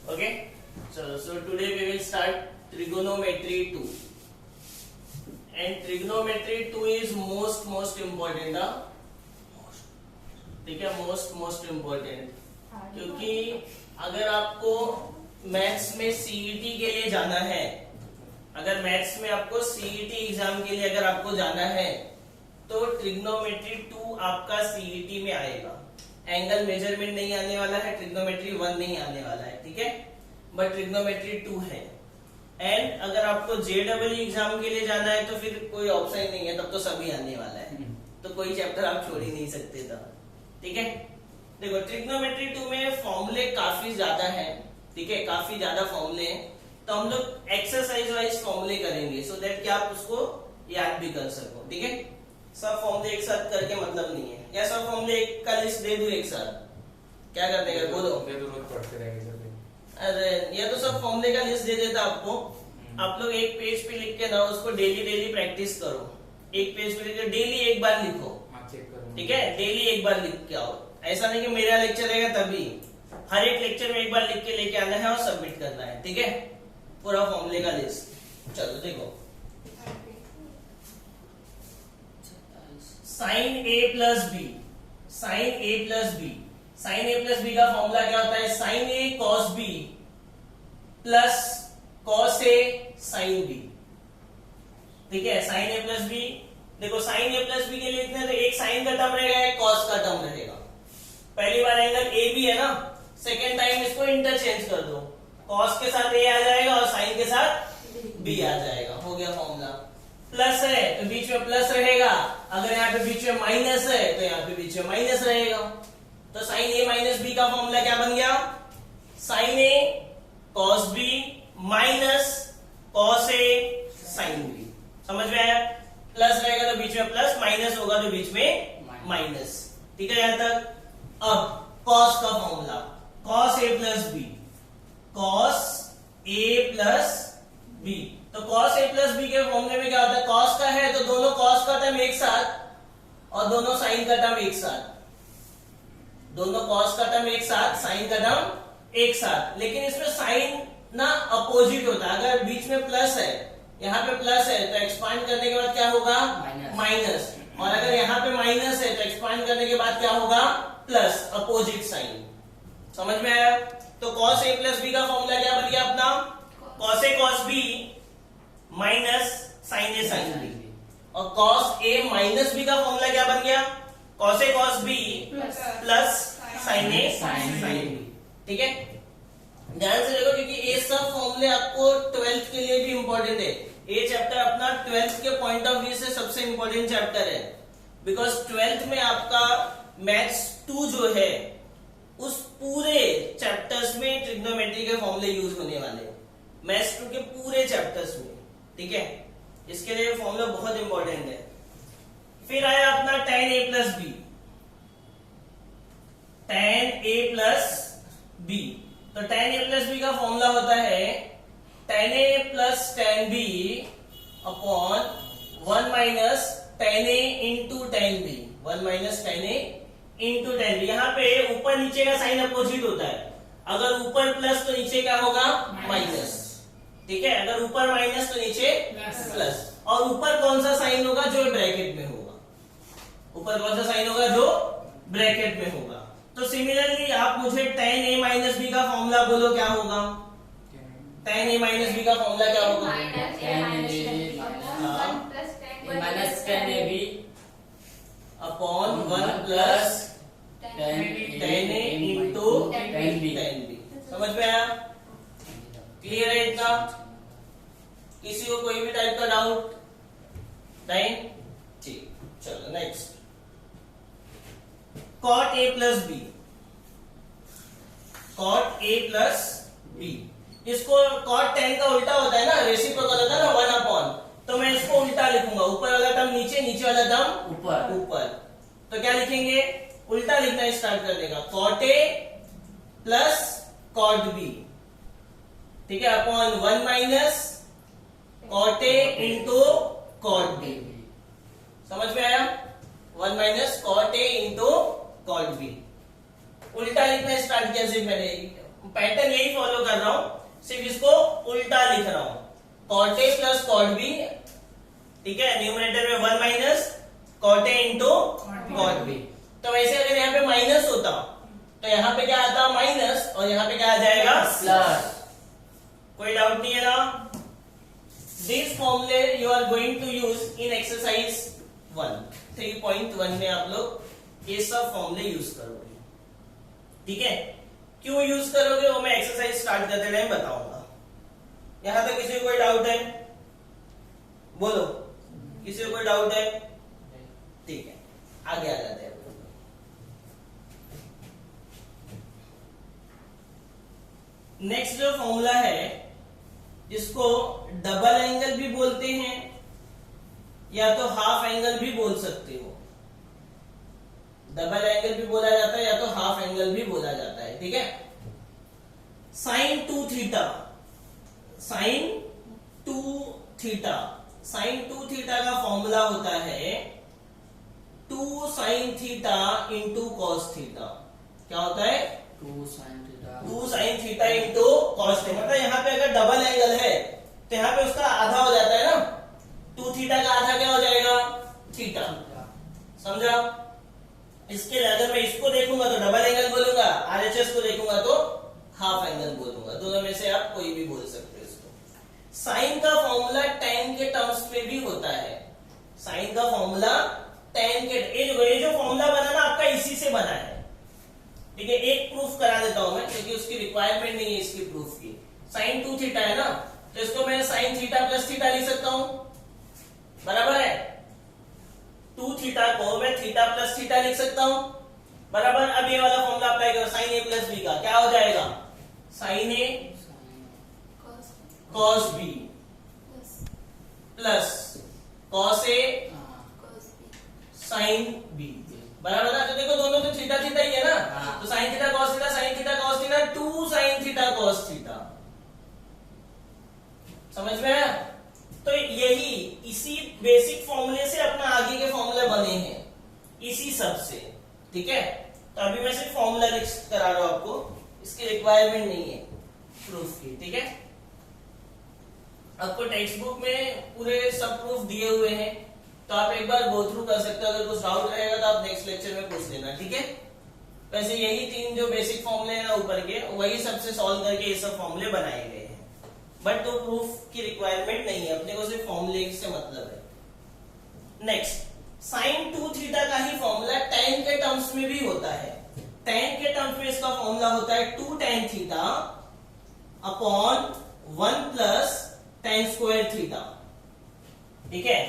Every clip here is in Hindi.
Okay, so today we will start trigonometry 2, and trigonometry 2 is most important. ठीक है, most important, क्योंकि अगर आपको मैथ्स में सीईटी के लिए जाना है, अगर मैथ्स में आपको सीईटी एग्जाम के लिए अगर आपको जाना है तो ट्रिग्नोमेट्री 2 आपका सीईटी में आएगा। एंगल मेजरमेंट नहीं आने वाला है, ट्रिग्नोमेट्री 1 नहीं आने वाला है, ठीक है, बट ट्रिग्नोमेट्री 2 है। एंड अगर आपको जेडब्ल्यू एग्जाम के लिए जाना है तो फिर कोई ऑप्शन नहीं है, तब तो सभी आने वाला है, तो कोई चैप्टर आप छोड़ ही नहीं सकते था, ठीक है। देखो ट्रिग्नोमेट्री 2 में फॉर्मूले काफी ज्यादा है, ठीक है, काफी ज्यादा फॉर्मूले हैं, तो हम लोग एक्सरसाइज वाइज फॉर्मूले करेंगे सो दैट कि आप उसको याद भी कर सको, ठीक है। सब फॉर्मूले एक साथ करके मतलब नहीं है, या सब फॉर्मूले एक का लिस्ट दे दूं एक साथ, क्या करते हैं बोलो? रोज पढ़ते रहेंगे। अरे ये तो सब फॉर्मूले का लिस्ट दे देता आपको, आप लोग एक पेज पे लिख के ना उसको डेली प्रैक्टिस करो, एक पेज पे लिख के डेली एक बार लिखो, ठीक है, डेली एक बार लिख के आओ। ऐसा नहीं कि मेरा लेक्चर रहेगा तभी, हर एक लेक्चर में एक बार लिख के लेके आना है और सबमिट करना है, ठीक है, पूरा फॉर्मूले का लिस्ट। चलो देखो, साइन ए प्लस बी, साइन ए प्लस बी, साइन ए प्लस बी का फॉर्मूला क्या होता है? Sign A cos B plus cos A sine B, ठीक है, साइन ए प्लस बी। देखो साइन ए प्लस बी के लिए लिखते हैं तो एक साइन का टर्म रहेगा, एक कॉस का टर्म रहेगा। पहली बार एंगल ए बी है ना, सेकेंड टाइम इसको इंटरचेंज कर दो, कॉस के साथ ए आ जाएगा और साइन के साथ बी आ जाएगा, हो गया फॉर्मूला। प्लस है तो बीच में प्लस रहेगा, अगर यहाँ पे बीच में माइनस है तो यहाँ पे बीच में माइनस रहेगा, तो साइन ए माइनस बी का फॉर्मूला क्या बन गया? Sign A cos B minus cos A sine B. समझ में आया? प्लस रहेगा तो बीच में प्लस, माइनस होगा तो बीच में माइनस, ठीक है यहां तक। अब कॉस का formula, cos A plus B, cos A plus B, तो कॉस ए प्लस बी के फॉर्मूले में क्या होता है? कॉस का है तो दोनों कॉस का टर्म एक साथ और दोनों साइन का टर्म एक साथ, दोनों कॉस का टर्म एक साथ, साइन का टर्म एक साथ, लेकिन इसमें साइन ना अपोजिट होता है। अगर बीच में प्लस है, यहाँ पे प्लस है तो एक्सपांड करने के बाद क्या होगा? माइनस, और अगर यहाँ पे माइनस है तो एक्सपांड करने के बाद क्या होगा? Plus, opposite sign. समझ में आया? तो कॉस ए प्लस बी का फॉर्मूला क्या बन गया अपना? Cos A cos B minus sine A sine B, और कॉस ए माइनस बी का फॉर्मूला क्या बन गया? Cos A cos B plus sine A sine B, ठीक है। ध्यान से देखो क्योंकि ये सब फॉर्मूले आपको 12th के लिए भी इंपॉर्टेंट है। ये चैप्टर अपना 12th के पॉइंट ऑफ व्यू से सबसे इंपॉर्टेंट चैप्टर है, बिकॉज 12th में आपका मैथ्स 2 जो है उस पूरे चैप्टर्स में ट्रिग्नोमेट्री के फॉर्मूले यूज होने वाले हैं, मैथ्स 2 के पूरे चैप्टर्स में, ठीक है। इसके लिए फॉर्मूला बहुत इंपॉर्टेंट है। फिर आया अपना tan a plus B, tan a plus B, तो tan a प्लस बी का फॉर्मूला होता है tan a plus tan b upon 1 minus tan a into tan b, 1 minus tan a into tan b। यहाँ पे ऊपर नीचे का साइन अपोजिट होता है, अगर ऊपर प्लस तो नीचे क्या होगा? माइनस, ठीक है, अगर ऊपर माइनस तो नीचे प्लस, और ऊपर कौन सा साइन होगा? जो ब्रैकेट में होगा, ऊपर कौन सा साइन होगा? जो ब्रैकेट में होगा। तो सिमिलरली आप मुझे tan a माइनस बी का फॉर्मूला बोलो, क्या होगा? tan a माइनस बी का फॉर्मूला क्या होगा? Minus tan a b upon 1 plus tan a into tan b। समझ में आया? क्लियर है इतना? किसी को कोई भी टाइप का डाउट नहीं? ठीक, चलो next. cot a plus B, cot a plus B, इसको cot tan का उल्टा होता है ना, रेसिप्रोकल होता है ना 1 अपॉन, तो मैं इसको उल्टा लिखूंगा, ऊपर वाला टर्म नीचे, नीचे वाला टर्म ऊपर, तो क्या लिखेंगे? उल्टा लिखना स्टार्ट कर देगा, cot a plus cot b, ठीक है, upon 1 minus cot a into cot b। समझ में आया? 1 minus cot a into cot b। उल्टा लिखना स्टार्ट किया सिर्फ मैंने, पैटर्न यही फॉलो कर रहा हूं, सिर्फ इसको उल्टा लिख रहा हूं, cot A plus cot B, ठीक है, न्यूमरेटर में 1 minus cot A into cot B। तो वैसे अगर यहाँ पे माइनस होता तो यहाँ पे क्या आता माइनस, और यहाँ पे क्या आ जाएगा प्लस। कोई डाउट नहीं है ना? दिस फॉर्मूले you are going to use in exercise 1 3.1 में आप लोग ये सब फॉर्मूले यूज करोगे, ठीक है। क्यों यूज करोगे वो मैं एक्सरसाइज स्टार्ट करते टाइम बताऊंगा। यहां तक किसी को कोई डाउट है? बोलो, किसी को कोई डाउट है? ठीक है, आगे आ जाते हैं। नेक्स्ट जो फॉर्मूला है जिसको डबल एंगल भी बोलते हैं या तो हाफ एंगल भी बोल सकते हो। डबल एंगल भी बोला जाता है या तो हाफ एंगल भी बोला जाता है, ठीक है। Sine 2 theta, sine 2 theta, sine 2 theta का फॉर्मूला होता है 2 sine theta into cos theta. क्या होता है? 2 sin theta 2 sine theta into cos theta. मतलब यहाँ पे अगर डबल एंगल है तो यहाँ पे उसका आधा हो जाता है ना, 2 थीटा का आधा क्या हो जाएगा? थीटा। समझा? इसके लिए अगर मैं इसको देखूंगा तो डबल एंगल बोलूंगा, आरएचएस को देखूंगा तो हाफ एंगल बोलूंगा। दोनों में से आप कोई भी बोल सकते हो इसको। साइन का फॉर्मूला tan के टर्म्स में भी होता है। साइन का फॉर्मूला tan के, ये जो फॉर्मूला बना ना आपका इसी से बना है, ठीक है। एक प्रूफ करा देता हूं मैं क्योंकि उसकी रिक्वायरमेंट नहीं है इसकी प्रूफ की। साइन 2 थीटा है ना, तो इसको मैं साइन थीटा प्लस थीटा लिख सकता हूं, बराबर है। 2 थीटा को मैं थीटा प्लस थीटा लिख सकता हूं, बराबर। अब ये वाला फॉर्मूला अप्लाई करो साइन ए प्लस बी का, क्या हो जाएगा? Sign A cos B plus cos A sine B, बराबर ना। तो देखो दोनों तो थीटा थीटा ही है ना, तो sine theta cos theta, sine theta cos theta, 2 sine theta cos theta. समझ में आया? तो यही इसी बेसिक फॉर्मूले से अपना आगे के फॉर्मूले बने हैं, इसी सब से, ठीक है। तो अभी मैं सिर्फ फॉर्मूला लिख करा रहा हूं आपको, इसकी रिक्वायरमेंट नहीं है प्रूफ की, ठीक है। आपको टेक्स्ट बुक में पूरे सब प्रूफ दिए हुए हैं, तो आप एक बार गो थ्रू कर सकते हो। अगर कुछ डाउट रहेगा तो आप नेक्स्ट लेक्चर में पूछ लेना, ठीक है। वैसे यही 3 जो बेसिक फॉर्मूले हैं ना ऊपर के, वही सबसे सॉल्व करके ये सब फॉर्मूले बनाए गए हैं, बट तो प्रूफ की रिक्वायरमेंट नहीं है, अपने को सिर्फ फॉर्मूले से मतलब है। नेक्स्ट, साइन 2 थीटा का ही फॉर्मूला tan के टर्म्स में भी होता है। tan के टर्म्स में इसका फॉर्मूला होता है 2 tan theta upon 1 plus tan square theta, ठीक है।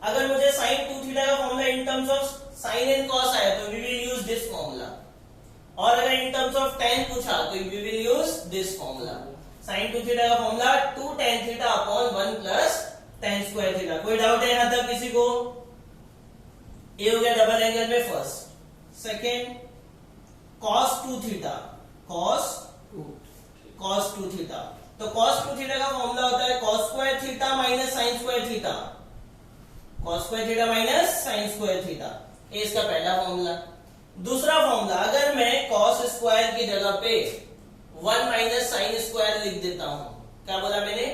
अगर मुझे साइन 2 थीटा का formula in terms of sine and cos आया तो we will use this formula, और अगर इन टर्म्स ऑफ tan पूछा तो we will use this formula. Sine 2 theta का formula 2 tan theta upon 1 plus tan square theta. कोई डाउट है यहां तक किसी को? ये हो गया डबल एंगल में first. Second, cos 2 theta, cos 2 theta. तो cos 2 थीटा का फॉर्मूला होता है cos square theta minus sine square theta, cos square theta minus sine square theta. ये इसका पहला फॉर्मूला। दूसरा फॉर्मूला, अगर मैं cos स्क्वायर की जगह पे 1 माइनस साइन स्क्वायर लिख देता हूं, क्या बोला मैंने?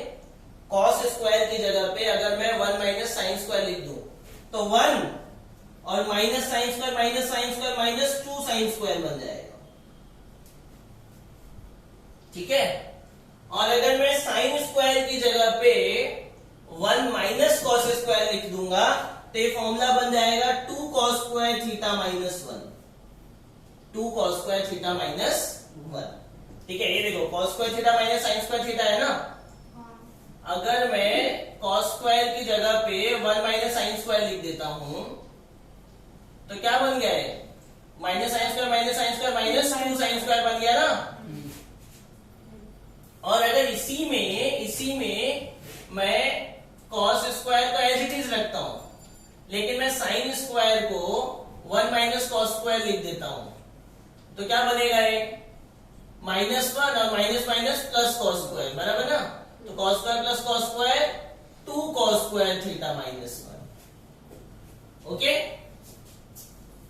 cos स्क्वायर की जगह पे अगर मैं 1 माइनस साइन स्क्वायर लिख दूं तो 1 और minus sine square minus 2 sine square बन जाएगा, ठीक है। और अगर मैं साइन स्क्वायर की जगह पे 1 माइनस कॉस स्क्वायर लिख दूंगा तो ये फॉर्मूला बन जाएगा 2 cos square theta minus 1, 2 cos square theta minus 1, ठीक है। ये देखो cos square theta minus sine square theta है ना, अगर मैं कॉस स्क्वायर की जगह पे 1 माइनस साइन स्क्वायर लिख देता हूं तो क्या बन गया है? Minus sine square minus 2 sine square बन गया ना। और अगर इसी में मैं कॉस स्क्वायर को एज इट इज रखता हूं, लेकिन मैं साइन स्क्वायर को 1 माइनस कॉस स्क्वायर लिख देता हूं तो क्या बनेगा? ये -1 और minus minus plus cos square, बराबर ना। तो cos square plus cos square 2 cos square theta minus 1। Okay,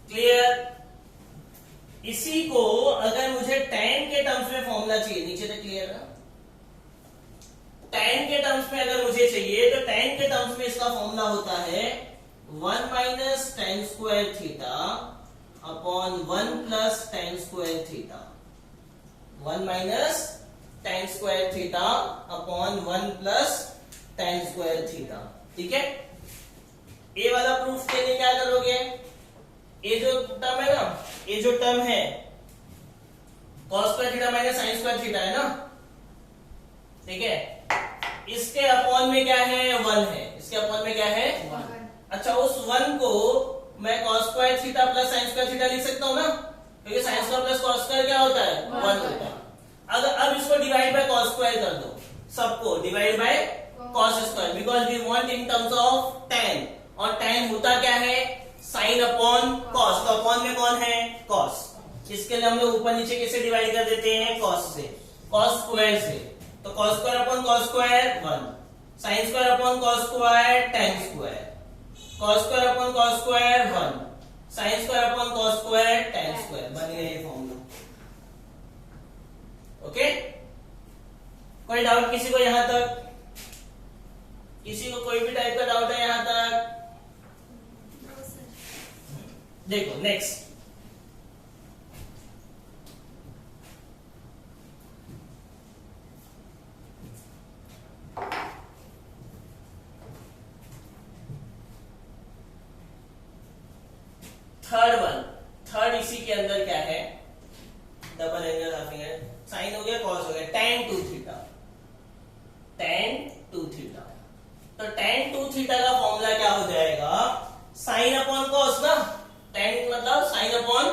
clear? इसी को अगर मुझे tan के टर्म्स में फॉर्मूला चाहिए, नीचे तक क्लियर है? tan के टर्म्स में अगर मुझे चाहिए तो tan के टर्म्स में इसका फॉर्मूला होता है 1 minus tan square theta upon 1 plus tan square theta. 1 minus tan square theta upon 1 plus tan square theta. ठीक है, ये वाला प्रूफ के लिए क्या करोगे, ये जो टर्म है ना, ये जो टर्म है cos square theta minus sin square theta है ना, ठीक है, इसके अपॉन में क्या है 1 है, इसके अपॉन में क्या है 1। अच्छा, उस 1 को मैं cos square theta plus sin square theta लिख सकता हूं ना, क्योंकि sin square plus cos square क्या होता है 1 होता है। अगर अब इसको डिवाइड बाय cos स्क्वायर कर दो, सबको divide by cos square, because we want in terms of tan, और tan होता क्या है sin अपॉन cos, तो अपॉन में कौन है cos, इसके लिए हम लोग ऊपर नीचे कैसे डिवाइड कर देते हैं cos से, cos स्क्वायर से, तो cos square upon cos square 1, sin square upon cos square tan square, cos square upon cos square 1, sin square upon cos square tan square, बन गया ये फॉर्मूला। ओके, कोई डाउट किसी को यहां तक? किसी को कोई भी टाइप का डाउट है यहां तक? देखो नेक्स्ट, थर्ड इसी के अंदर क्या है, डबल एंगल हाफिंग है, साइन हो गया कॉस हो गया, tan 2 थीटा, tan 2 थीटा, तो tan 2 थीटा का फॉर्मूला क्या हो जाएगा साइन अपॉन कॉस ना, tan मतलब साइन अपॉन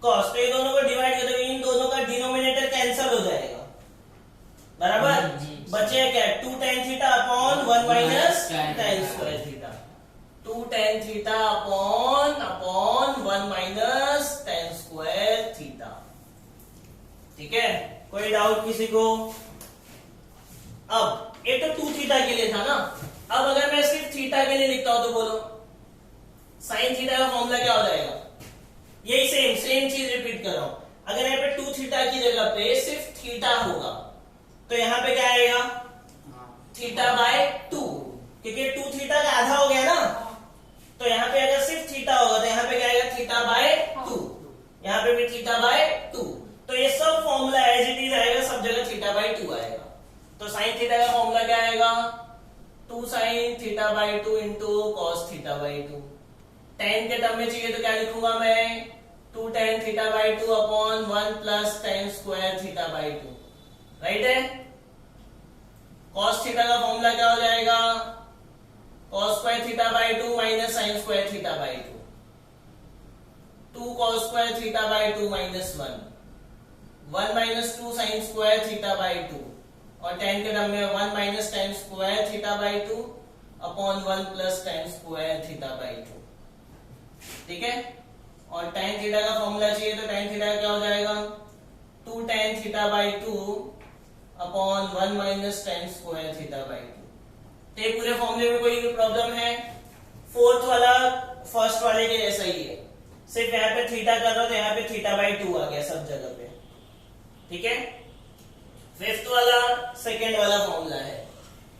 कॉस, तो ये दोनों को डिवाइड कर दोगे, इन दोनों का डिनोमिनेटर कैंसिल हो जाएगा, बराबर, बचेगा क्या 2 tan theta upon 1 minus tan square theta, 2 tan theta upon 1 minus tan square theta. ठीक है, कोई डाउट किसी को? अब ये तो 2 थीटा के लिए था ना, अब अगर मैं सिर्फ थीटा के लिए लिखता हूं तो बोलो साइन थीटा का फॉर्मूला क्या हो जाएगा, यही सेम चीज रिपीट कर रहा हूं, अगर यहाँ पे 2 थीटा की जगह पे सिर्फ थीटा होगा तो यहाँ पे क्या आएगा थीटा बाय 2, क्योंकि 2 थीटा का आधा हो गया ना, तो यहाँ पे अगर सिर्फ थीटा होगा तो यहाँ पे क्या आएगा थीटा बाय 2, यहाँ पे भी थीटा बाय 2, तो ये सब फॉर्मूला एज इट इज आएगा, सब जगह थीटा बाय 2 आएगा, तो साइन थीटा का फॉर्मूला क्या आएगा 2 sine theta by 2 into cos theta by 2। tan के टर्म में चाहिए तो क्या लिखूंगा मैं 2 tan theta by 2 upon 1 plus tan square theta by 2, right है। cos थीटा का फॉर्मूला क्या हो जाएगा cos square theta by 2 minus sin square theta by 2, 2 cos square theta by 2 minus 1 minus 2 sin square theta by 2, और tan के टर्म में 1 minus tan square theta by 2 upon 1 plus tan square theta by 2। ठीक है, और tan थीटा का फॉर्मूला चाहिए तो tan थीटा क्या हो जाएगा 2 tan theta by 2 upon 1 minus tan square theta by 2। तो ये पूरे फॉर्मूले में कोई प्रॉब्लम है? फोर्थ वाला फर्स्ट वाले के जैसा ही है, सिर्फ यहाँ पे थीटा कर रहा तो यहाँ पे थीटा बाय 2 आ गया सब जगह पे। ठीक है, फिफ्थ वाला सेकेंड वाला फॉर्मूला है,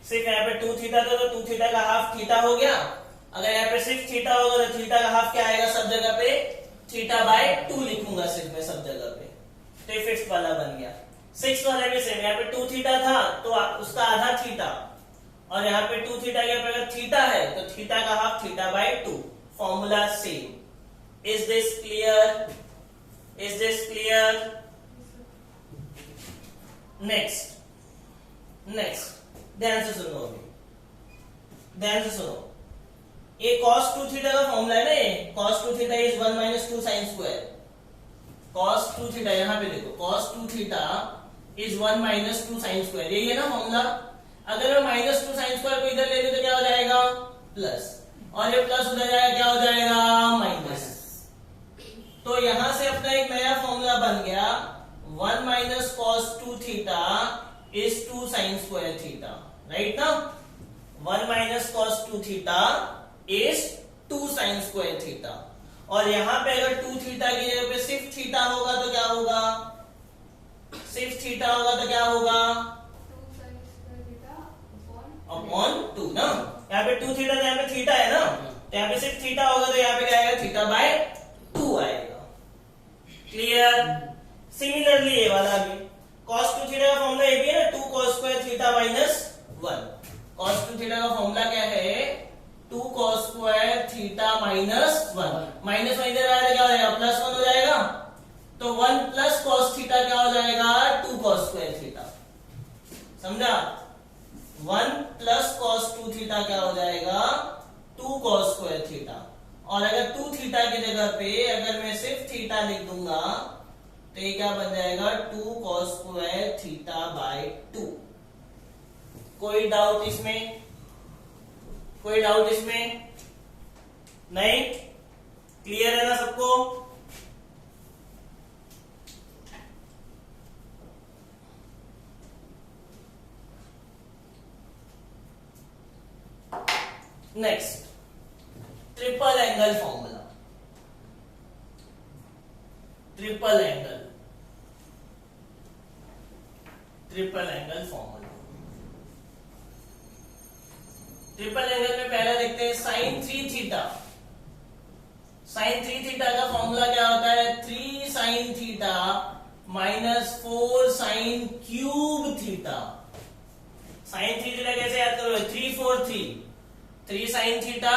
सिर्फ यहाँ पे 2 थीटा था तो 2 थीटा का हाफ थीटा हो गया, अगर यहाँ पे सिर्फ थीटा होगा तो थीटा का हाफ क्या आएगा सब जगह पे थीटा बाय 2 लिखूंगा सिर्फ मैं सब जगह पे, तो ये फिफ्थ वाला बन गया। सिक्स वाला भी सेम, यहाँ पे 2 थीटा था तो उसका आधा थीटा, और यहाँ पे 2 थीटा के अगर थीटा है तो थीटा का half theta by 2, formula same. Is this clear? Is this clear? Next ध्यान से सुनो, अभी ध्यान से सुनो, ये cos 2 थीटा का फॉर्मूला है ना, ये cos 2 theta is 1 minus 2 sine square, cos 2 theta यहाँ पे देखो cos 2 theta is 1 minus 2 sine square, यही है ना फॉर्मूला। अगर मैं माइनस 2 साइन स्क्वायर को इधर ले लूं तो क्या हो जाएगा प्लस, और ये प्लस उधर जाएगा क्या हो जाएगा माइनस, तो यहां से अपना एक नया फॉर्मूला बन गया 1 minus cos 2 theta is 2 sine square theta, right ना। 1 minus cos 2 theta is 2 sine square theta, और यहाँ पे अगर 2 थीटा की जगह पे सिर्फ थीटा होगा तो क्या होगा, सिर्फ थीटा होगा तो क्या होगा, अपॉन 2 ना। यहाँ पे 2 थीटा तो यहाँ पे थीटा है ना, तो यहाँ पे सिर्फ थीटा होगा तो यहाँ पे क्या आएगा, थीटा बाय 2 आएगा। क्लियर। सिमिलरली ये वाला भी cos 2 थीटा का फॉर्मूला ये भी है ना, 2 cos square theta minus 1। cos 2 theta का फॉर्मूला क्या है, 2 cos square theta minus 1। Minus 1 इधर आएगा क्या हो जाएगा, प्लस 1 हो जाएगा, तो 1 प्लस cos थीटा क्या हो जाएगा, 2 cos स्क्वायर थीटा। समझा, 1 प्लस cos 2 थीटा क्या हो जाएगा, 2 cos स्क्वायर थीटा। और अगर 2 थीटा की जगह पे अगर मैं सिर्फ थीटा लिख दूंगा तो ये क्या बन जाएगा, 2 cos स्क्वायर थीटा बाय 2। कोई डाउट इसमें, कोई डाउट इसमें नहीं, क्लियर है ना सबको। Next, triple angle formula. Triple angle, triple angle formula. Triple angle में पहला देखते हैं साइन 3 थीटा। साइन 3 थीटा का फॉर्मूला क्या होता है, 3 sine theta minus 4 sine cube theta. Sine 3 theta कैसे याद करोगे, 3 4 3, 3 sine theta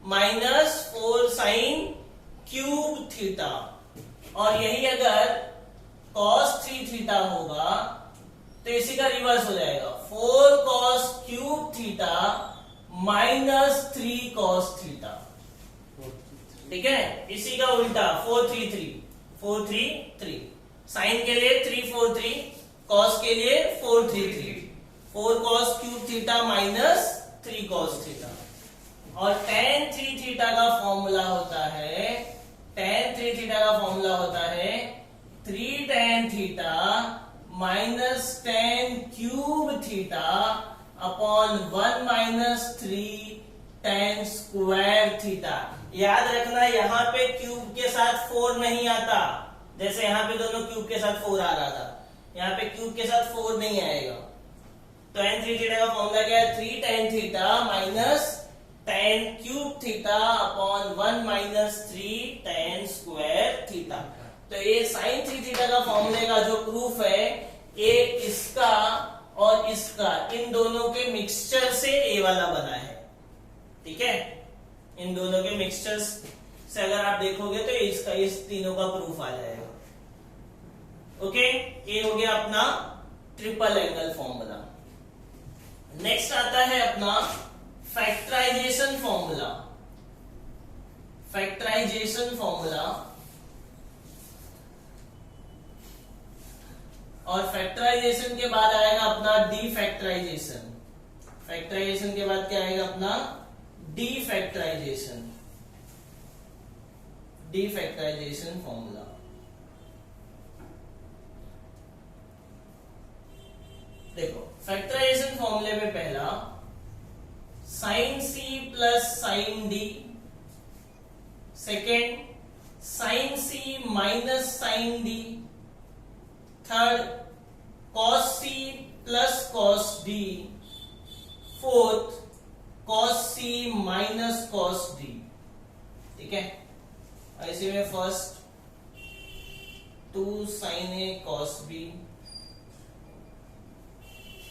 minus 4 sine cube theta. और यही अगर cos 3 थीटा होगा तो इसी का रिवर्स हो जाएगा, 4 cos cube theta minus 3 cos theta. ठीक है, इसी का उल्टा 4 3 3, 4 3 3। साइन के लिए 3 4 3, cos के लिए 4 3 3, 4 cos cube theta minus 3 cos theta. और tan 3 थीटा का फॉर्मूला होता है, tan 3 थीटा का फॉर्मूला होता है 3 tan theta minus tan cube theta upon 1 minus 3 tan square theta. याद रखना यहाँ पे क्यूब के साथ 4 नहीं आता, जैसे यहाँ पे दोनों क्यूब के साथ 4 आ रहा था, यहाँ पे क्यूब के साथ 4 नहीं आएगा। तो tan 3 थीटा का फॉर्मूला क्या है, 3 tan theta minus tan cube theta upon 1 minus 3 tan square theta. तो ये sin 3 थीटा का फॉर्मूले का जो प्रूफ है, ये इसका और इसका, इन दोनों के मिक्सचर से ये वाला बना है। ठीक है, इन दोनों के मिक्सचर से अगर आप देखोगे तो इसका, इस तीनों का प्रूफ आ जाएगा। ओके, ये हो गया अपना ट्रिपल एंगल फॉर्मूला। नेक्स्ट आता है अपना फैक्टराइजेशन फॉर्मूला। फैक्टराइजेशन फॉर्मूला, और फैक्टराइजेशन के बाद आएगा अपना डीफैक्टराइजेशन। फैक्टराइजेशन के बाद क्या आएगा अपना डीफैक्टराइजेशन। डीफैक्टराइजेशन फॉर्मूला, देखो फैक्टराइजेशन फॉर्मूले में पहला साइन सी plus sine d, second sine c minus sine d, third cos c plus cos d, fourth cos c minus cos d। ठीक है, ऐसे में first 2 sin a cos b,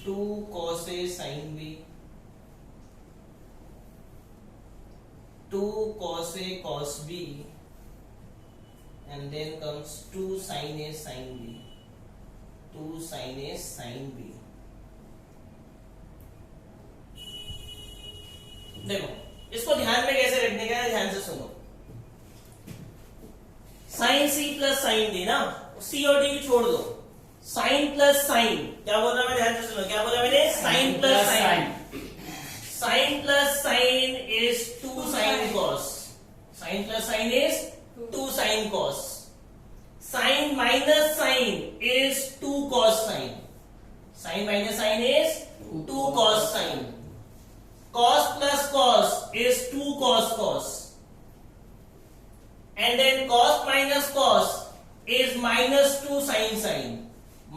2 cos a sin b, 2 cos a cos b, and then comes 2 sin a sin b, 2 sin a sin b। देखो इसको ध्यान में कैसे रखने का है, ध्यान से सुनो। साइन सी प्लस साइन डी ना, सी और डी की छोड़ दो, साइन प्लस साइन, क्या बोल रहा मैं, ध्यान से सुनो, क्या बोला मैंने, sine plus sine. Sine plus sine is 2 sine cos, sine plus sine is 2 sine cos. Sine minus sine is 2 cos sine, sine minus sine is 2 cos sine. cos plus cos is 2 cos cos, and then cos minus cos is minus 2 sin sin,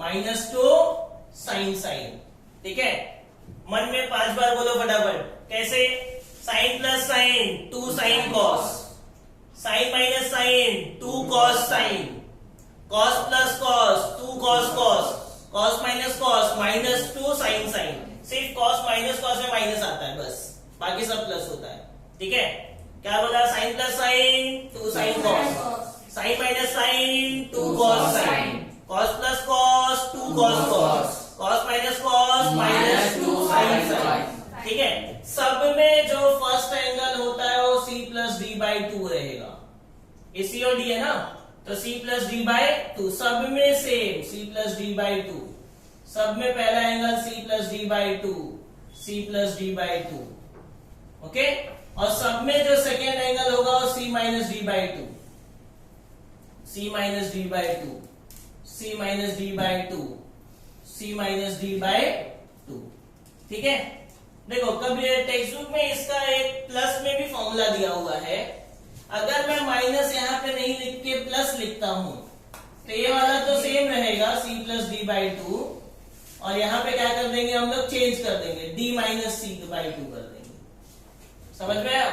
minus 2 sin sin. ठीक है, मन में 5 बार बोलो फटाफट. कैसे? sin plus sin 2 sin cos, sin minus sin 2 cos sin, cos plus cos 2 cos cos, cos minus cos minus 2 sin sin. सिर्फ cos माइनस cos में माइनस आता है बस, बाकी सब प्लस होता है. ठीक है, क्या बोला? sin plus sin 2 sin cos, sin minus sin 2 cos sin, cos plus cos 2 cos cos, cos minus cos minus 2 sin sin. ठीक है, सब में जो फर्स्ट एंगल होता है वो c प्लस डी बाई 2 रहेगा. ये c और d है ना, तो c प्लस डी बाई 2 सब में same, c plus D by 2. सब में पहला angle c plus D by 2, c plus D by 2. Okay, और सब में जो सेकेंड एंगल होगा वो c minus D by 2, c minus D by 2, c minus D by 2, c minus D by 2. ठीक है, देखो कभी टेक्स्ट बुक में इसका एक प्लस में भी फॉर्मूला दिया हुआ है. अगर मैं माइनस यहाँ पे नहीं लिख के प्लस लिखता हूं तो ये वाला तो सेम रहेगा c प्लस डी बाई 2, और यहाँ पे क्या कर देंगे हम लोग? चेंज कर देंगे, d माइनस सी बाई 2 कर देंगे. समझ में आया?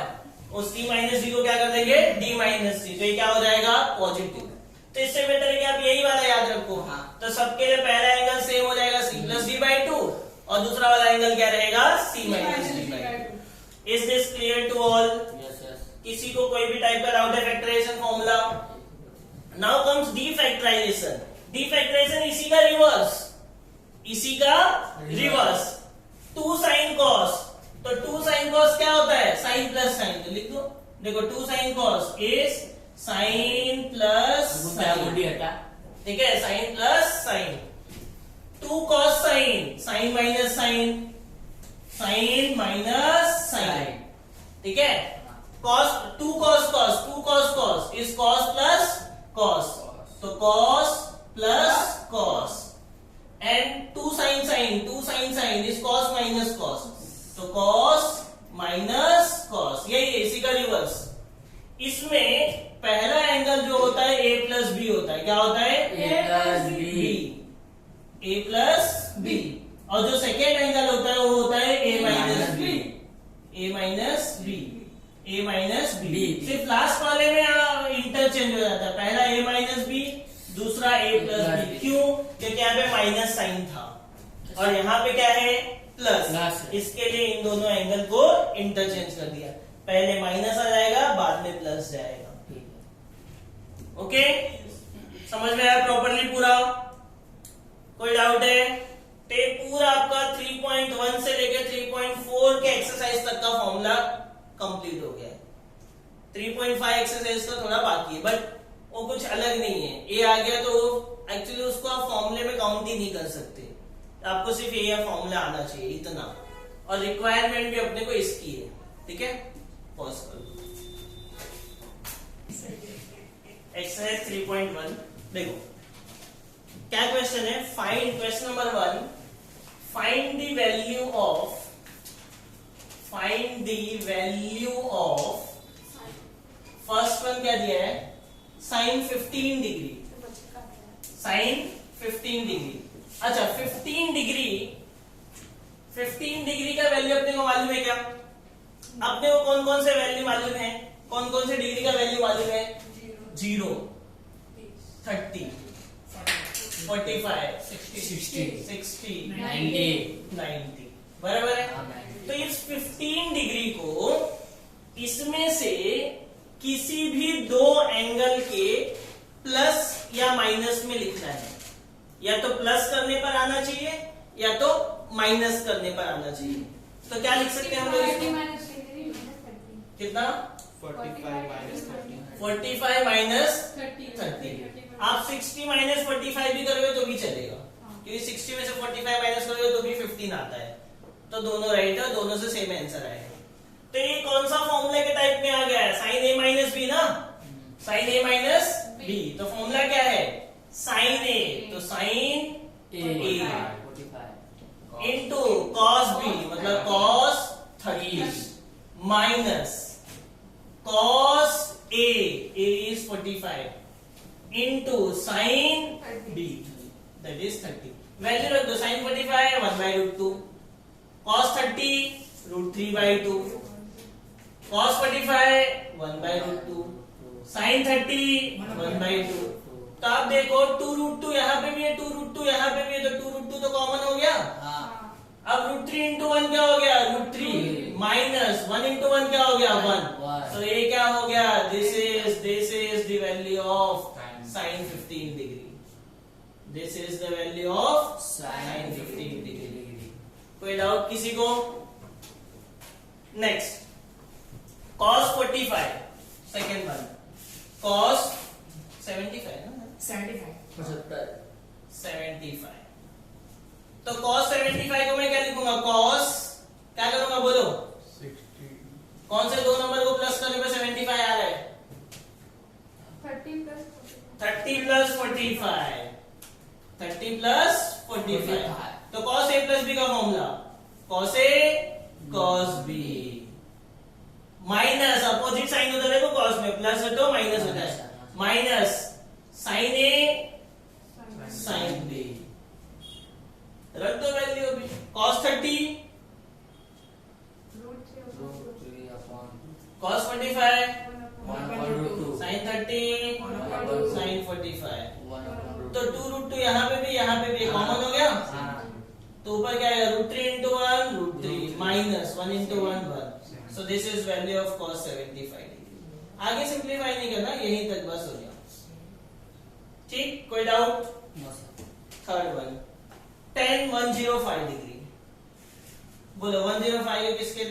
उस c माइनस डी को क्या कर देंगे? d माइनस सी, तो ये क्या हो जाएगा? पॉजिटिव. तो इससे बेटर है कि आप यही वाला याद रखो. तो सबके लिए पहला एंगल सेम हो जाएगा c प्लस डी बाई 2, और दूसरा वाला एंगल क्या रहेगा? c minus D by 2. Is this clear to all? किसी को कोई भी टाइप का डाउट है? Factorization formula. Now comes defactorization. Defactorization इसी का रिवर्स, इसी का रिवर्स. 2 sin cos, तो 2 sin cos क्या होता है? sin plus sin. तो लिख दो, देखो 2 sin cos is sin plus sin. ठीक है, sin plus sin. 2 cos sin, sin minus sin, sin minus sin. ठीक है, cos 2 cos cos, 2 cos cos is cos plus cos, तो cos plus cos. And 2 sin sin, 2 sin sin is cos minus cos, तो cos minus cos. यही है, इसी का रिवर्स. इसमें पहला एंगल जो होता है a प्लस बी होता है. क्या होता है? a plus b. a plus b. और जो सेकेंड एंगल होता है वो होता है a minus b, a minus b, a minus b. सिर्फ लास्ट वाले में इंटरचेंज हो जाता है, पहला a माइनस b, दूसरा a प्लस बी. क्यों? क्योंकि यहाँ पे माइनस साइन था और यहाँ पे क्या है? प्लस. इसके लिए इन दोनों एंगल को इंटरचेंज कर दिया. पहले माइनस आ जाएगा, बाद में प्लस जाएगा. ओके, समझ में आया प्रॉपरली पूरा? कोई डाउट है? तो पूरा आपका 3.1 से लेकर 3.4 के एक्सरसाइज तक का फॉर्मूला कंप्लीट हो गया है. 3.5 एक्सरसाइज का थोड़ा बाकी है, बट वो कुछ अलग नहीं है. ए आ गया तो एक्चुअली उसको आप फॉर्मूले में काउंट ही नहीं कर सकते. आपको सिर्फ ये फॉर्मूला आना चाहिए, इतना. और रिक्वायरमेंट भी अपने को इसकी है. ठीक है, पॉज करो. एक्सरसाइज 3.1 देखो क्या क्वेश्चन है. Find, question number 1, find the value of, find the value of, first one क्या दिया है? Sine 15 degree, sine 15 degree. अच्छा 15 डिग्री, 15 डिग्री का वैल्यू अपने को मालूम है क्या? अपने को कौन कौन से वैल्यू मालूम है? कौन कौन से डिग्री का वैल्यू मालूम है? 0, 30, 45, 60, 90. बराबर है. तो इस 15 डिग्री को इसमें से किसी भी दो एंगल के प्लस या माइनस में लिखना है. या तो प्लस करने पर आना चाहिए या तो माइनस करने पर आना चाहिए. तो क्या लिख सकते हैं हम लोग इसको? कितना? 45 माइनस 30. आप 60 माइनस 45 भी करोगे तो भी चलेगा, क्योंकि 60 में से 45 माइनस करोगे तो भी 15 आता है. तो दोनों राइट है, दोनों से सेम आंसर आएगा. तो ये कौन सा फॉर्मूला के टाइप में आ गया है? साइन ए माइनस बी ना, साइन ए माइनस बी. तो फॉर्मूला क्या है? साइन ए, तो साइन ए इंटू कॉस बी मतलब cos 30 minus cos A is 45 into sin B, that is 30. Value रख दो, sin 45 1 by root 2, cos 30 root 3 by 2, cos 45 1 by root 2, sin 30 1 by 2. तो आप देखो 2 root 2 यहाँ पे भी है, 2 root 2 यहाँ पे भी है, तो 2 root 2 तो कॉमन हो गया. अब root 3 into 1 क्या हो गया? root 3 minus 1 into 1 क्या हो गया? 1. तो ये क्या हो गया? This is the value of sin 15 degree. This is the value of sin 15 degree. कोई डाउट किसी को? Next cos 45, second one cos 75 ना, 75. तो cos 75 को मैं क्या लिखूंगा? cos क्या करूंगा बोलो? 60. कौन से दो नंबर को प्लस करने पे 75 आ रहा है? 30 plus 45. 30 plus 45. तो cos A plus B का formula cos A cos B minus opposite sign होता है, देखो cos में प्लस है तो माइनस होता है, minus sin A sin B. रख दो वैल्यू अभी. cos 30 cos 45 sin 30 sin 45. तो 2 root 2 यहाँ पे भी कॉमन हो गया. तो ऊपर क्या है? root 3 into 1 root 3 minus 1 into 1 1. So this is value of cos 75 degree. आगे सिंप्लीफाई नहीं करना, यहीं तक बस हो गया. ठीक, कोई doubt? Third one tan 105 degree. बोलो 105 को किसके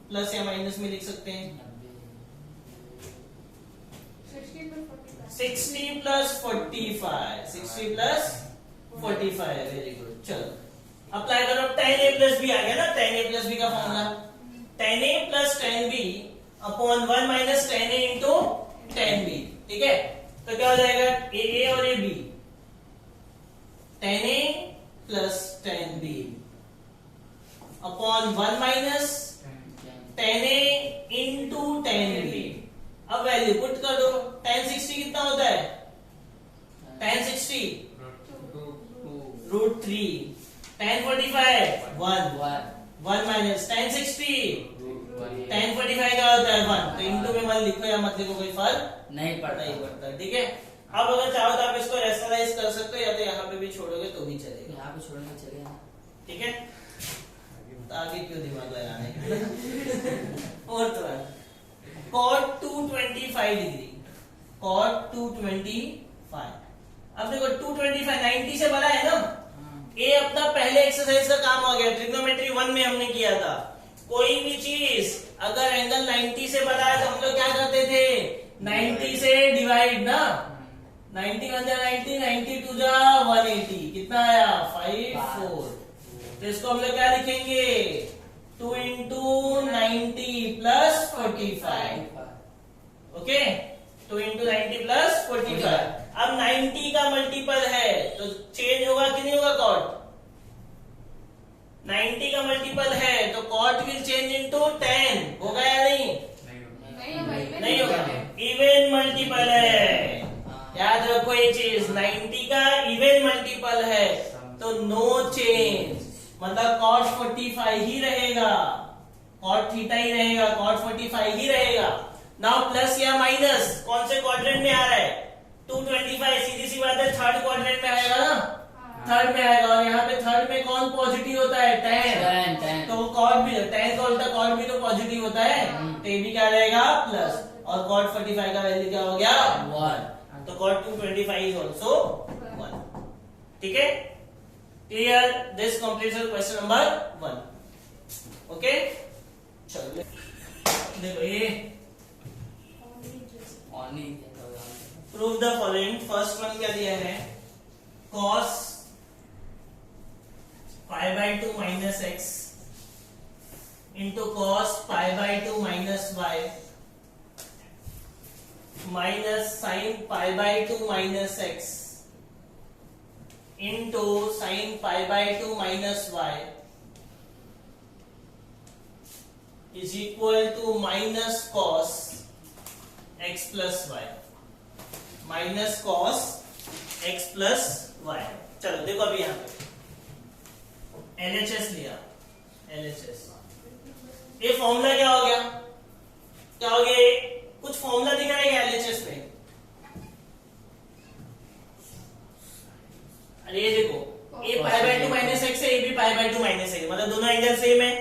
प्लस या माइनस में लिख सकते हैं? 60 plus 45. 60 plus 45. Very good. चलो अप्लाई करो. tan A plus B आ गया ना, tan A plus B का formula tan A plus tan B upon 1 minus tan A into tan B. ठीक है, तो क्या हो जाएगा? A और A B tan A plus tan B upon 1 minus tan A into tan B. अब वैल्यू पुट कर दो. tan 60 कितना होता है? tan 60 root 3. tan 45 1 minus tan 60 tan 45 का होता है 1. तो इंटू में 1 लिखो या मत लिखो, कोई फर्क नहीं पड़ता. ठीक है, अब अगर चाहो तो आप इसको रेशनलाइज कर सकते हो, या तो यहाँ पे भी छोड़ोगे तो भी चलेगा. यहाँ पे छोड़ने चलेगा. ठीक है, तो आगे क्यों दिमाग लगाने. Fourth one cot 225 degree. cot 225. अब देखो 225 90 से बड़ा है ना. ए अपना पहले एक्सरसाइज का काम हो गया, ट्रिग्नोमेट्री 1 में हमने किया था. कोई भी चीज अगर एंगल 90 से बड़ा है तो हम लोग क्या करते थे? 90 से डिवाइड ना. 90 1 जा 90, 90 2 जा 180. कितना आया? 5 4. तो इसको हम लोग क्या लिखेंगे? 2 into 90 plus 45. Okay, 2 into 90 plus 45. अब 90 का मल्टीपल है तो चेंज होगा कि नहीं होगा? cot 90 का मल्टीपल है तो cot will change into 10. होगा या नहीं? नहीं होगा. इवन मल्टीपल है, याद रखो ये चीज. 90 का इवन मल्टीपल है तो नो चेंज, मतलब cot 45 ही रहेगा, cot थीटा ही रहेगा, cot 45 ही रहेगा. नाउ प्लस या माइनस कौन से क्वाड्रेंट में आ रहा है? 225. सीधी सी बात है, थर्ड क्वाड्रेंट में आएगा ना. थर्ड में आएगा, और यहाँ पे थर्ड में कौन पॉजिटिव होता है? tan. तो cot भी, tan का उल्टा cot भी तो पॉजिटिव होता है, तो ये भी क्या रहेगा? प्लस. और cot 45 का वैल्यू क्या हो गया? 1. तो cot 225 इज ऑल्सो 1. ठीक है, clear? This completes question number 1. Okay, चलो देखो ये prove the following. First one क्या दिया है? cos pi by 2 minus x into cos pi by 2 minus y minus sin pi by 2 minus x into sin pi by 2 minus y is equal to minus cos X plus Y, minus cos x plus Y. चलो देखो अभी यहाँ पे एलएचएस लिया, एलएचएस, ये फॉर्मूला क्या हो गया, क्या हो गया, ये कुछ फॉर्मूला दिख रहा है क्या एलएचएस में? अरे ये देखो, ए पाई बाय 2 माइनस एक्स है, ये भी पाई बाय 2 माइनस एक्स, मतलब दोनों एंगल सेम है।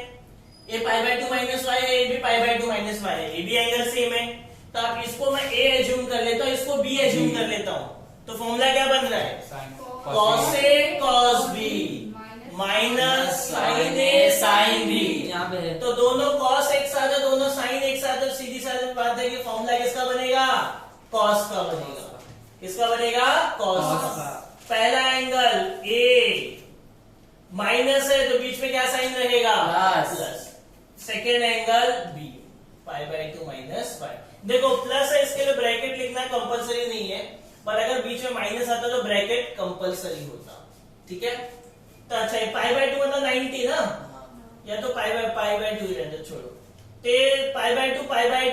ये पाई बाय 2 माइनस वाई है, ये भी पाई बाय 2 माइनस वाई है, ये भी एंगल सेम है। तो अब इसको मैं ए एज्यूम कर लेता हूँ, इसको बी एज्यूम कर लेता हूँ, तो फॉर्मूला क्या बन रहा है, cos A cos B minus sine A sine B. यहाँ पे है। तो दोनों कॉस एक साथ है, दोनों साइन एक साथ है, सीधी साधी बात है कि फॉर्मूला किसका बनेगा, कॉस का बनेगा। किसका बनेगा, कॉस का। पहला एंगल ए माइनस है तो बीच में क्या साइन रहेगा, plus. Second angle B pi by 2 minus Y. देखो प्लस है, इसके लिए ब्रैकेट लिखना कंपलसरी नहीं है, पर अगर बीच में माइनस आता तो ब्रैकेट कंपलसरी होता, ठीक है। तो अच्छा ये पाई बाय 2 मतलब 90 ना, या तो पाई बाय 2 ही रहता, छोड़ो। तो पाई बाय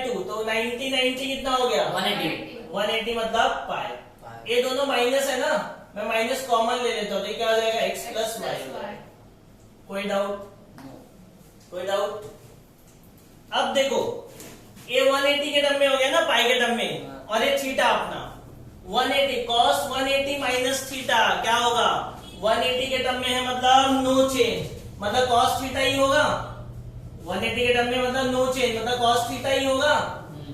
2 तो 90 कितना हो गया, 180 मतलब पाई। ये दोनों माइनस है ना, मैं माइनस कॉमन ले लेता हूँ, तो क्या हो जाएगा, एक्स प्लस वाई। कोई डाउट, कोई डाउट? अब देखो ये 180 के टर्म में हो गया ना, पाई के टर्म में, और ये थीटा अपना 180 cos 180 माइनस थीटा क्या होगा, 180 के टर्म में है मतलब नो चेंज, मतलब cos थीटा ही होगा। 180 के टर्म में मतलब नो चेंज, मतलब cos थीटा ही होगा।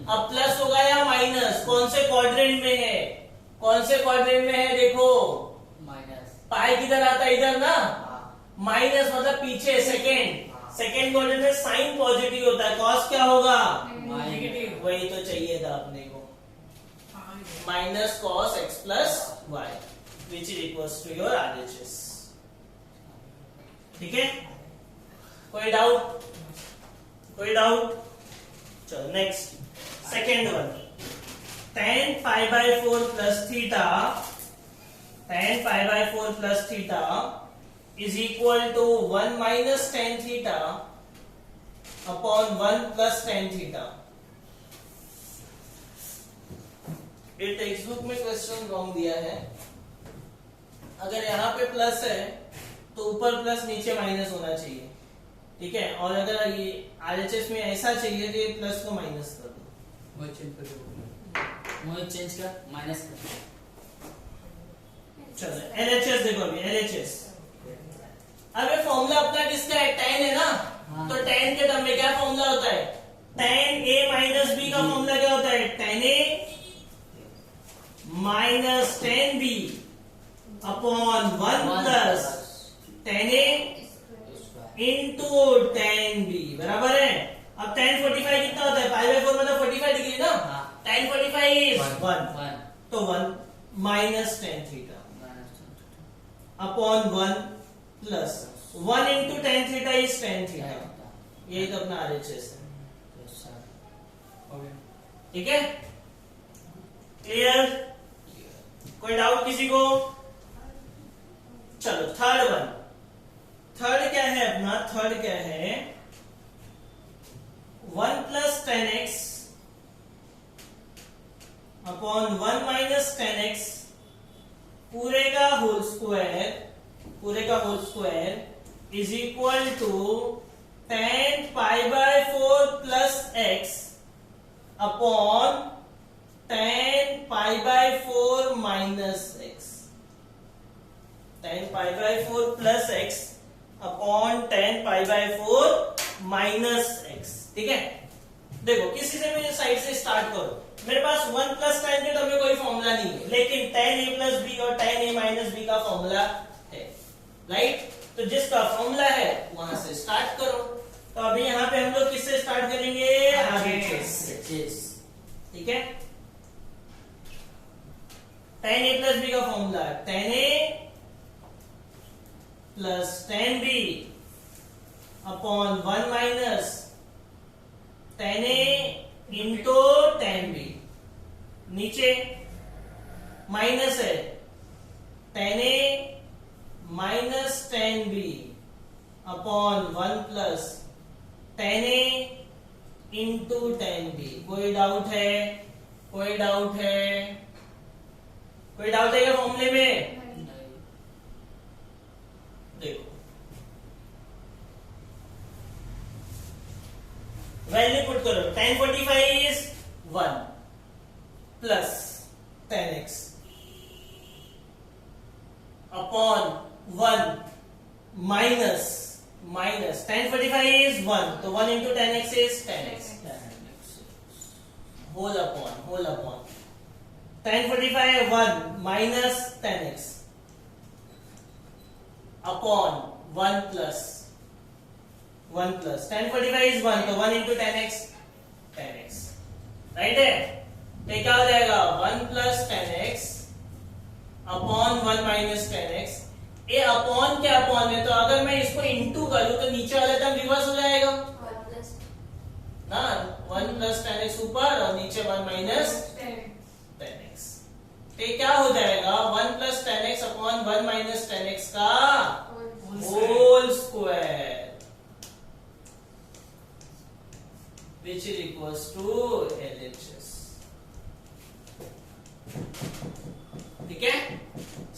अब प्लस होगा या माइनस, कौन से क्वाड्रेंट में है, कौन से क्वाड्रेंट में है, देखो माइनस, पाई किधर आता है, इधर ना, माइनस मतलब पीछे सेकेंड क्वाड्रेंट में साइन पॉजिटिव होता है, कॉस क्या होगा, नेगेटिव। वही तो चाहिए था अपने को, minus cos x plus y which is equals to your RHS. ठीक है, कोई डाउट, कोई डाउट? चलो next, second one, tan pi by 4 plus theta, tan pi by 4 plus theta is equal to 1 minus tan theta upon 1 plus tan theta। ये टेक्स्ट बुक में क्वेश्चन रॉन्ग दिया है, अगर यहाँ पे प्लस है तो ऊपर प्लस नीचे माइनस होना चाहिए, ठीक है। और अगर ये आरएचएस में ऐसा चाहिए तो ये प्लस को माइनस कर दो, वो चेंज कर, माइनस कर। चलो एलएचएस देखो, अभी एलएचएस, अब ये फॉर्मूला अपना किसका है, tan है ना, तो tan के टर्म में क्या फॉर्मूला होता है, tan a माइनस बी का फॉर्मूला क्या होता है, tan a minus tan b upon 1 plus tan a into tan b, बराबर है। अब tan 45 कितना होता है, पाई बाय 4 मतलब 45 डिग्री ना, tan 45 इज 1, तो 1 minus tan theta upon 1 plus 1 into tan theta is tan theta. यही तो अपना आरएचएस है, ठीक है, क्लियर? कोई डाउट किसी को? चलो थर्ड वन, थर्ड क्या है अपना, थर्ड क्या है, 1 plus tan x upon 1 minus tan x पूरे का होल स्क्वायर, पूरे का whole square is equal to tan pi by 4 plus x upon tan pi by 4 minus x, tan pi by 4 plus x upon tan pi by 4 minus x, ठीक है। देखो किसी से भी साइड से स्टार्ट करो, मेरे पास 1 प्लस tan के टर्म में कोई फॉर्मूला नहीं है, लेकिन tan a प्लस बी और tan a माइनस बी का फॉर्मूला है, राइट। तो जिसका फॉर्मूला है वहां से स्टार्ट करो। तो अभी यहाँ पे हम लोग किससे स्टार्ट करेंगे, आरएचएस, ठीक है। tan a प्लस बी का formula tan a plus tan b upon 1 minus tan a into tan b, नीचे माइनस है tan a minus tan b upon 1 plus tan a into tan b। कोई डाउट है, कोई डाउट है? कोई डाउट है क्या फॉर्मूले में? देखो वैल्यू पुट करो। tan 45 is 1 plus 10x upon 1 minus tan 45 is 1 तो 1 into 10x is 10x whole upon tan 45 1 minus 10x upon 1 plus tan 45 is 1 तो 1 इंटू 10x राइट है। तो क्या हो जाएगा 1 plus 10x upon 1 minus 10x। ये अपॉन क्या अपॉन है, तो अगर मैं इसको इंटू करूं तो नीचे वाला टर्म रिवर्स हो जाएगा ना। 1 प्लस 10x ऊपर और नीचे 1 माइनस 10x। तो क्या हो जाएगा 1 plus 10x upon 1 minus 10x का whole square which is equals to LHS। ठीक है,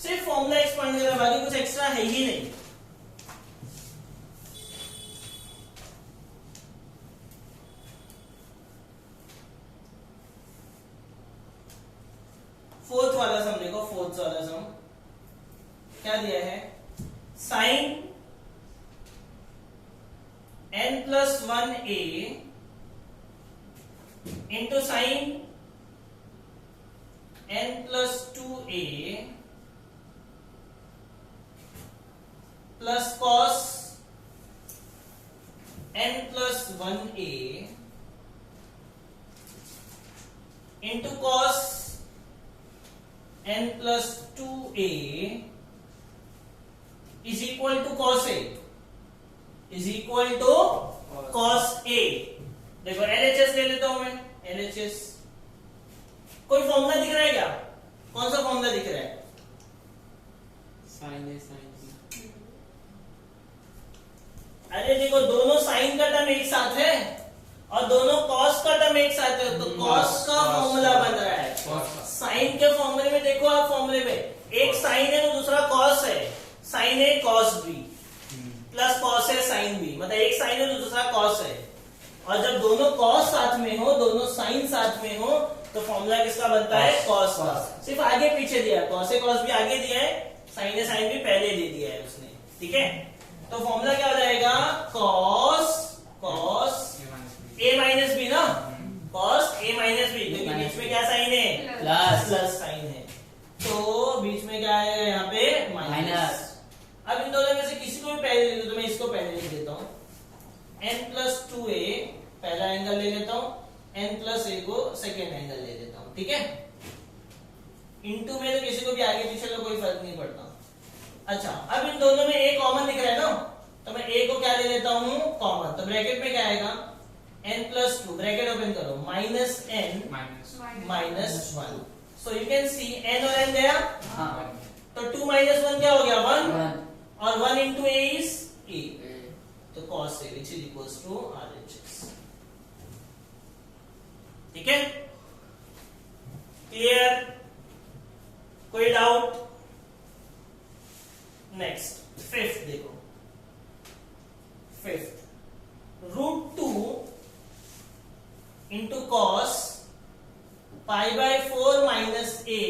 सिर्फ फॉर्मूला एक्सपांड करना, बाकी कुछ एक्स्ट्रा है ही नहीं। फोर्थ वाला सम देखो, फोर्थ वाला सम क्या दिया है, sine n plus 1a into sine n plus 2a plus cos n plus 1a into cos n plus 2a is equal to cos a, is equal to cos a। देखो LHS ले लेता हूं मैं, LHS कोई फॉर्मूला दिख रहा है क्या? कौन सा फॉर्मूला दिख रहा है? Sign A sine B. अरे देखो दोनों साइन का टर्म एक साथ है और दोनों कॉस का टर्म एक साथ है, तो कॉस का फॉर्मूला बन रहा है। साइन के फॉर्मूले में देखो आप, फॉर्मूले में एक साइन है तो दूसरा कॉस है, साइन ए कॉस बी प्लस कॉस है साइन बी, मतलब एक साइन है तो दूसरा कॉस है। और जब दोनों कॉस साथ में हो, दोनों साइन साथ में हो, तो फॉर्मूला किसका बनता है? कॉस का। सिर्फ आगे पीछे दिया, कॉस ए कॉस बी आगे दिया है, साइन ए साइन बी पहले दे दिया है उसने। ठीक है, तो फॉर्मूला क्या हो जाएगा, कॉस ए माइनस बी ना, कॉस ए माइनस बी, क्योंकि बीच में क्या साइन है? प्लस साइन है, तो बीच में क्या आएगा यहाँ पे? माइनस। अब इन दोनों में से किसी को भी पहले ले लो, तो मैं इसको पहले लिख देता हूँ, n प्लस 2a पहला एंगल ले लेता हूँ, n प्लस a को सेकेंड एंगल ले लेता हूँ। ठीक है, इंटू में तो किसी को भी आगे पीछे लो, कोई फर्क नहीं पड़ता। अच्छा, अब इन दोनों में a कॉमन दिख रहा है ना, तो मैं a को क्या ले लेता हूँ? कॉमन। तो ब्रैकेट में क्या आएगा? n प्लस 2, ब्रैकेट ओपन करो, minus n minus 1। So you can see n और n गया, तो 2 माइनस 1 क्या हो गया? 1, और 1 इंटू a इज a, तो cos a which is equals to RHS। ठीक है, क्लियर? कोई डाउट? नेक्स्ट फिफ्थ देखो, fifth √2 into cos pi by 4 minus a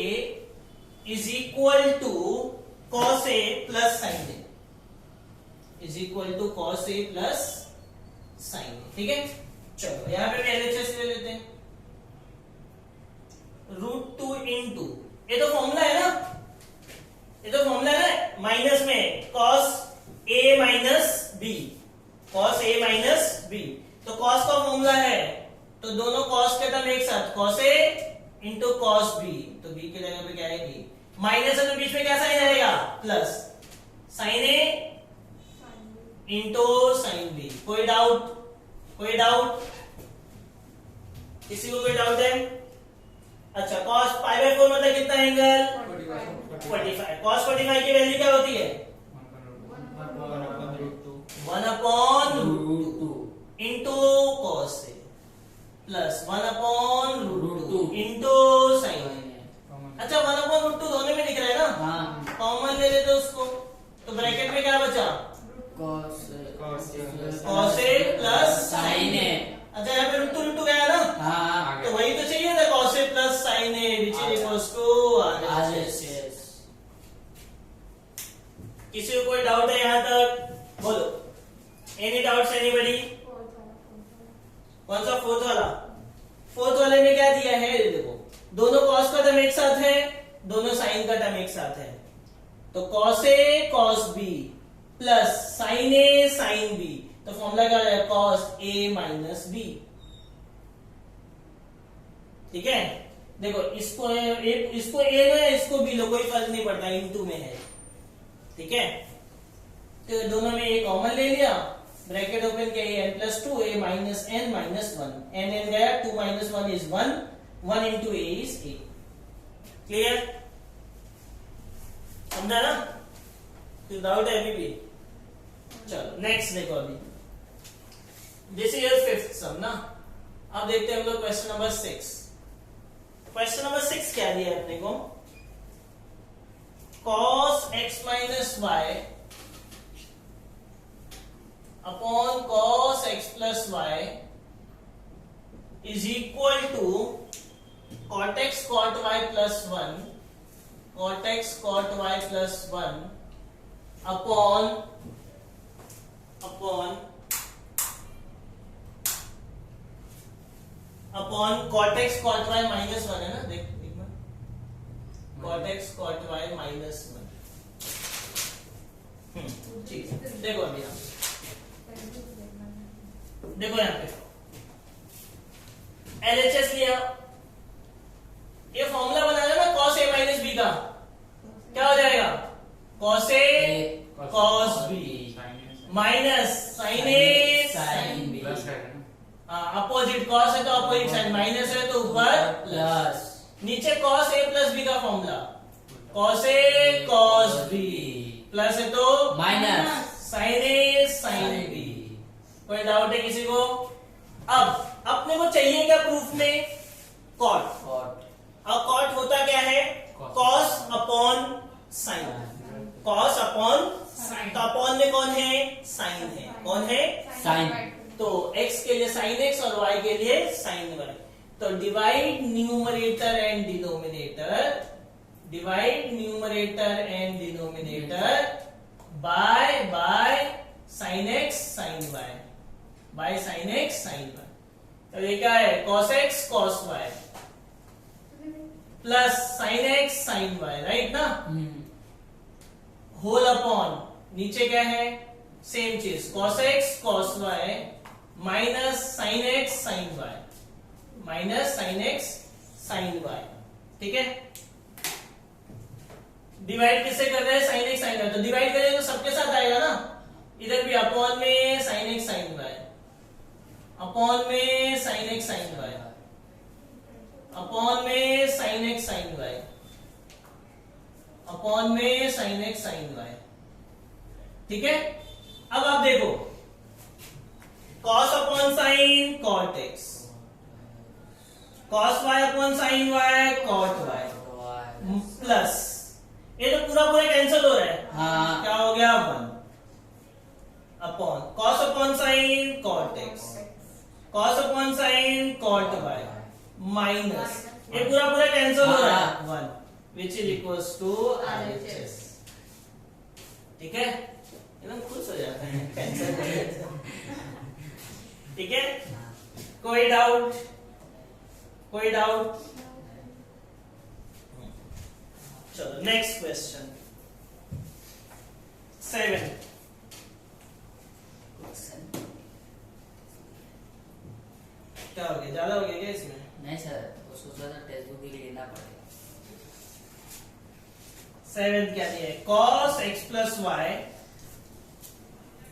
is equal to cos a plus sine a, is equal to cos A plus sine a. ठीक है, चलो यहां पे भी LHS ले लेते हैं, √2 इंटू, ये तो फॉर्मूला है ना, ये तो फॉर्मूला है ना, माइनस में cos A minus B, cos A minus B, तो कॉस का फॉर्मूला है, तो दोनों कॉस के टर्म एक साथ, cos A into cos B, तो बी की जगह पे क्या आएगी? माइनस है तो बीच में क्या साइन आएगा? प्लस, साइन ए इंटू साइन बी। कोई डाउट? कोई डाउट? किसी को कोई डाउट है? अच्छा, cos पाई बाय 4 मतलब कितना एंगल? 45। cos 45 की वैल्यू क्या होती है? 1 upon √2 into cos A plus 1 upon √2 into cos A plus sine ए। अच्छा यहाँ पे रुटू रुटू गया ना, हाँ तो वही तो चाहिए था, cos A plus sine a which is equals to RHS। किसी को कोई डाउट है यहाँ तक? बोलो, एनी डाउट्स एनीबॉडी? कौन सा फोर्थ वाला? फोर्थ वाले में क्या दिया है देखो, दोनों कॉस का टर्म एक साथ है, दोनों साइन का टर्म एक साथ है, तो cos A cos B plus sine A sine B, तो फॉर्मूला क्या हो जाएगा? Cos A minus B. ठीक है, देखो इसको ए लो या इसको बी लो, कोई फर्क नहीं पड़ता, इनटू में है। ठीक है, तो दोनों में ए कॉमन ले लिया, ब्रैकेट ओपन किया, n plus two a minus n minus one, n n गया, 2 minus 1 is 1, 1 into a is a. Clear? समझा ना? तो डाउट है अभी भी? चलो नेक्स्ट देखो, अभी दिस इज योर फिफ्थ सम ना। अब देखते हैं हम लोग क्वेश्चन नंबर 6। क्वेश्चन नंबर 6 क्या दिया है अपने को? cos x minus y upon cos x plus y is equal to cot x cot y plus 1, cot x cot y plus 1 upon cot x cot y minus 1 है ना, देख cot x cot y minus 1। ठीक है, देखो अभी यहाँ देखो, यहाँ पे LHS लिया, ये फॉर्मूला बनाया ना cos a माइनस बी का, क्या हो जाएगा? cos a cos b minus sin a sin b। Opposite cos है तो अपोजिट साइन, माइनस है तो ऊपर प्लस, नीचे cos a प्लस b का formula, cos a cos b, plus है तो minus sin a sin b। कोई डाउट है किसी को? अब अपने को चाहिए क्या प्रूफ में? cot। अब cot होता क्या है? cos upon sin, cos upon sin, तो अपॉन में कौन है? sin है। कौन है? साइन। तो x के लिए sin x और y के लिए sin y, तो divide numerator and denominator, divide numerator and denominator by sin x sin y, by sin x sin y। तो ये क्या है? cos x cos y plus sin x sin y, right ना? होल अपॉन नीचे क्या है? सेम चीज, cos x cos y minus sin x sin y, minus sin x sin y। ठीक है, डिवाइड किससे कर रहे हैं? sin x sin y, तो डिवाइड करें तो सबके साथ आएगा ना, इधर भी अपॉन में sin x sin y, upon में sin x sin y, upon में sin x sin y, upon में sin x sin y। ठीक है, अब आप देखो, cos upon sin cot x, cos y upon sin y cot y, plus ये तो पूरा कैंसिल हो रहा है। हाँ। क्या हो गया? 1 upon cos upon sin cot x, cos upon sin cot y minus ये पूरा कैंसिल हो रहा है, 1 which is equals to RHS। ठीक है, एकदम खुश हो जाते हैं कैंसिल करने से। ठीक है, कोई डाउट? कोई डाउट? चलो नेक्स्ट क्वेश्चन 7। क्या हो गया? ज्यादा हो गया क्या इसमें? नहीं सर, वो सोचा था टेक्स्ट बुक ही लेना पड़ेगा। 7 क्या दिया है? cos x plus y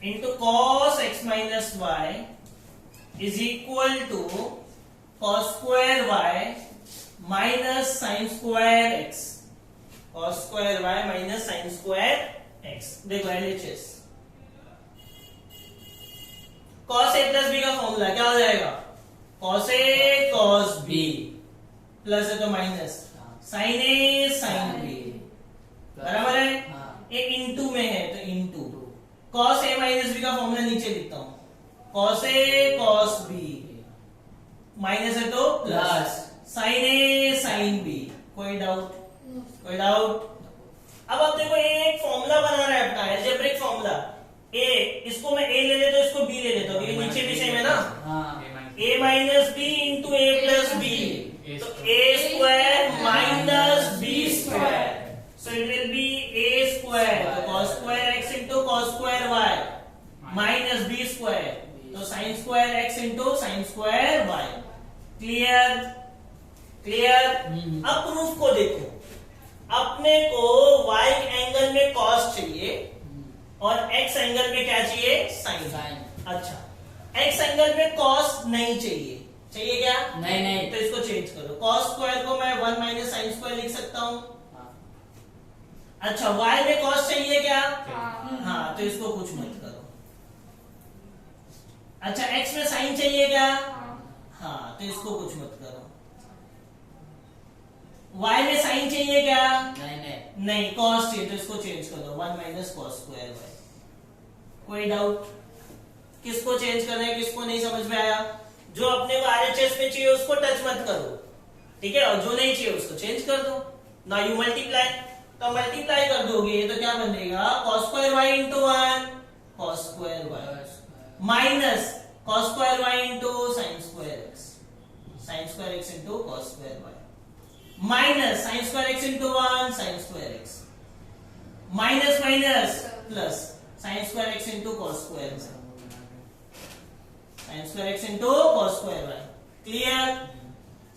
into cos x minus y is equal to cos square y minus sine square x, cos square y minus sine square x। देखो LHS, cos a plus b का फॉर्मूला क्या हो जाएगा? cos a cos b plus है तो minus sin a sin b, बराबर है? हाँ। ये इनटू में है तो into, cos a minus B का फॉर्मूला नीचे लिखता हूं, cos a cos b minus है तो plus sin a sin b। कोई डाउट? कोई डाउट? अब आप देखो एक फॉर्मूला बना रहा है अपना अलजेब्रिक फॉर्मूला। a इसको मैं a ले लेता हूं, इसको b ले लेता हूं, ये नीचे भी सेम है ना। हाँ a minus b into a plus b, तो a square minus b square, so it will be a square, तो cos square x into cos square y minus b square, तो sin square x into sin square y। Clear? Clear? अब प्रूफ को देखो, अपने को y एंगल में cos चाहिए और x एंगल में क्या चाहिए? sin। Sin। अच्छा, x एंगल में cos नहीं चाहिए, चाहिए क्या? नहीं नहीं तो इसको चेंज करो, cos स्क्वायर को मैं 1 माइनस sin स्क्वायर लिख सकता हूं। हाँ। अच्छा, y में cos चाहिए क्या? हाँ। हाँ, तो इसको कुछ मत करो। अच्छा, x में sin चाहिए क्या? हाँ, तो इसको कुछ मत करो। y में sin चाहिए क्या? नहीं नहीं नहीं, cos चाहिए, तो इसको चेंज कर दो, 1 माइनस cos स्क्वायर y। कोई डाउट? किसको चेंज करना है, किसको नहीं समझ में आया? जो अपने को RHS में चाहिए उसको टच मत करो, ठीक है, और जो नहीं चाहिए उसको चेंज कर दो। ना यू मल्टीप्लाई, तो मल्टीप्लाई कर दोगे तो क्या बनेगा? cos square y into 1 cos square y minus cos square y into sin square x, sin square x into cos square y minus sin square x into 1 sin square x minus minus plus sin square x into cos square y, sin square x into cos square y। Clear?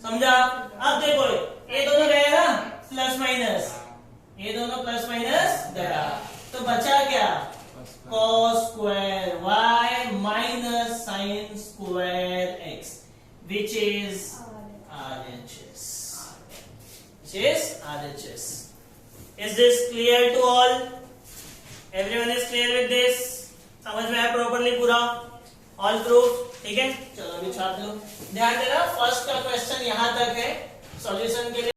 समझा? अब देखो ये दोनों गए ना प्लस माइनस, ये दोनों प्लस माइनस गया, तो बचा क्या? cos square y minus sin square x, which is RHS. Which is RHS. Is this clear to all? Everyone is clear with this? समझ में आया प्रॉपर्ली पूरा? All proof? ठीक है, चलो अभी छाप लो। ध्यान देना, फर्स्ट का क्वेश्चन यहां तक है, सॉल्यूशन के लिए